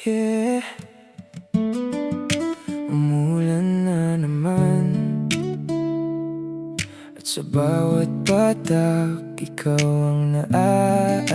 Yeah, umulan na naman, at sa bawat patak ikaw ang naaalala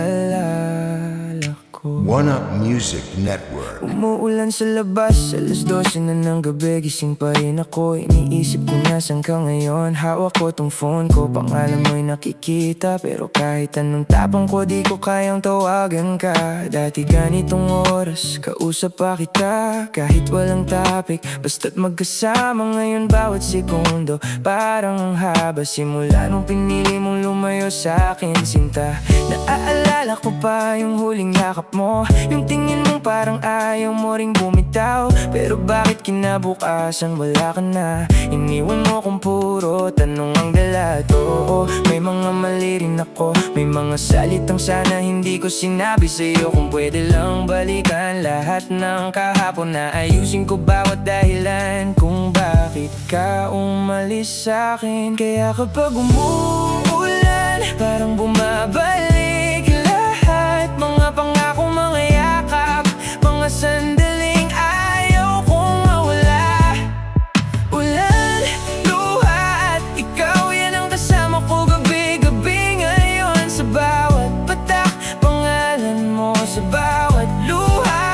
ko. One Up Music Network. Umuulan sa labas, alas 12 na ng gabi, gising pa rin ako. Iniisip ko nasan ka ngayon, hawak ko tong phone ko. Pangalan mo'y nakikita, pero kahit anong tapang ko, di ko kayang tawagan ka. Dati ganitong oras, kausap pa kita, kahit walang topic, basta't magkasama ngayon bawat segundo. Parang ang haba, simula nung pinili mong lumayo sa akin, sinta. Naaalala ko pa yung huling yakap mo, yung tingin mong parang ayaw mo ring bumitaw. Pero bakit kinabukasan wala ka na? Iniwan mo kung puro tanong ang dala. Oo, may mga mali rin ako, may mga salitang sana hindi ko sinabi sa'yo. Kung pwede lang balikan lahat ng kahapon, na ayusin ko bawat dahilan kung bakit ka umalis sa'kin. Kaya kapag umuulan, parang bumabalik lahat, mga pangako, mga yakap, mga sandaling ayaw kong mawala. Ulan, luha at ikaw, yan ang kasama ko gabi-gabi ngayon. Sa bawat patak, pangalan mo, sa bawat luha,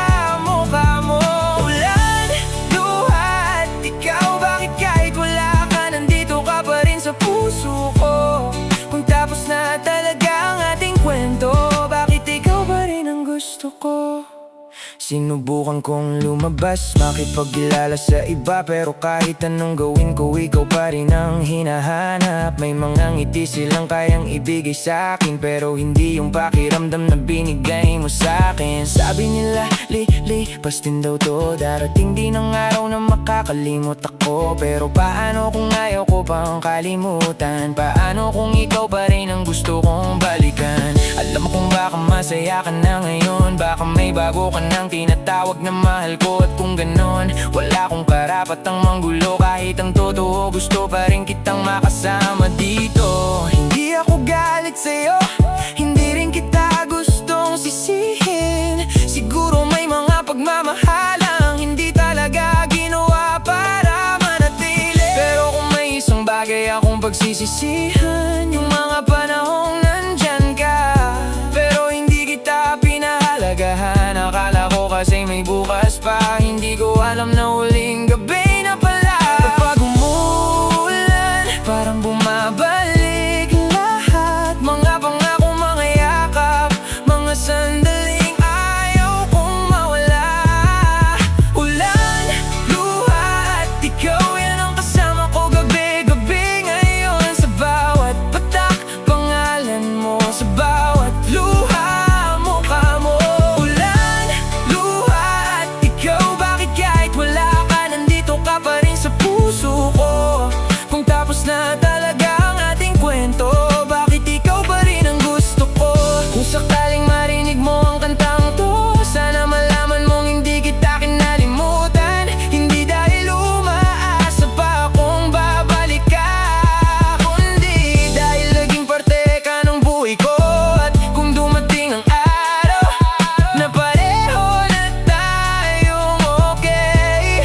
mukha mo. Ulan, luha at ikaw, bakit kahit wala ka, nandito ka pa rin sa puso ko? Kung tapos na talaga ang ating kwento, bakit ikaw pa rin ang gusto ko? Sinubukan kong lumabas, makipagkilala sa iba, pero kahit anong gawin ko, ikaw pa rin ang hinahanap. May mga ngiti silang kayang ibigay sa akin, pero hindi yung pakiramdam na binigay mo sa akin. Sabi nila, lipas din daw to, darating din ang araw na makakalimot ako. Pero paano kung ayaw ko pang kalimutan? Paano kung ikaw pa rin ang gusto kong balikan? Alam kong baka masaya ka na ngayon, baka may bago ka nang tinatawag na mahal ko. At kung ganon, wala akong karapatang manggulo. Kahit ang totoo, gusto pa rin kitang makasama dito. Hindi ako galit sa'yo, hindi rin kita gustong sisihin. Siguro may mga pagmamahalang hindi talaga ginawa para manatili. Pero kung may isang bagay akong pagsisisihan, yung mga panahong nandyan ka, pero hindi kita pinahalagahan. Akala ko kasi may bukas pa, hindi ko alam na huling gabi na pala. Kapag umuulan, parang bumabalik lahat, mga pangako, mga yakap, mga sandaling ayaw kong mawala. Ulan, luha at ikaw, yan ang kasama ko gabi-gabi ngayon. Sa bawat patak, pangalan mo, sa bawat luha, mukha mo. Ulan, luha at ikaw, bakit kahit wala ka, nandito ka pa rin sa puso ko? Kung tapos na talaga ang ating kwento, bakit ikaw pa rin ang gusto ko? Kung sakaling marinig mo ang kantang to, sana malaman mong hindi kita kinalimutan. Hindi dahil umaasa pa akong babalik ka, kundi dahil naging parte ka ng buhay ko. At kung dumating ang araw na pareho na tayong okay,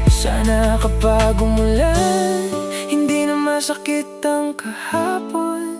sana kapag umulan, hindi na masakit ang kahapon.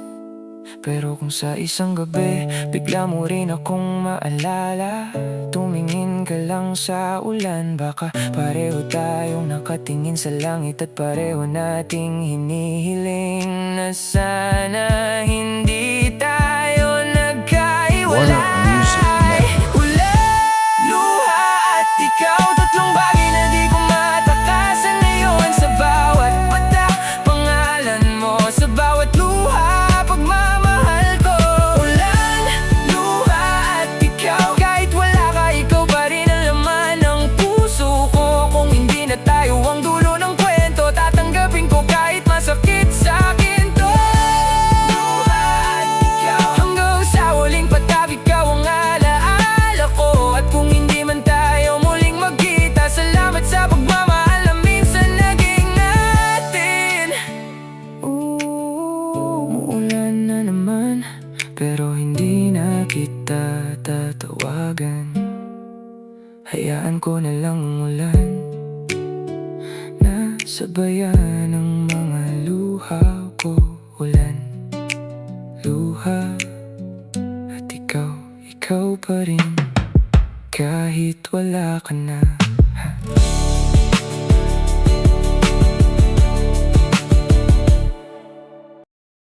Pero kung sa isang gabi, bigla mo rin akong maalala, tumingin ka lang sa ulan, baka pareho tayong nakatingin sa langit, at pareho nating hinihiling na sana hindi tayo One Up nagkaiwalay. Music Network. Ulan, luha at ikaw, tatlong bagay na di ko matakasan ngayon. Sa bawat patak, pangalan mo, sa bawat luha, pagmamahal ko. Ulan, luha at ikaw, kahit wala ka, ikaw pa rin ang laman ng puso ko. Kung hindi na tayo ang dulo ng kwento, tatanggapin ko kahit masakit sa akin to. Luha at ikaw, Hayaan ko na lang umulan na sabayan ng mga luha ko. Ulan, luha, at ikaw pa rin. Kahit wala ka na,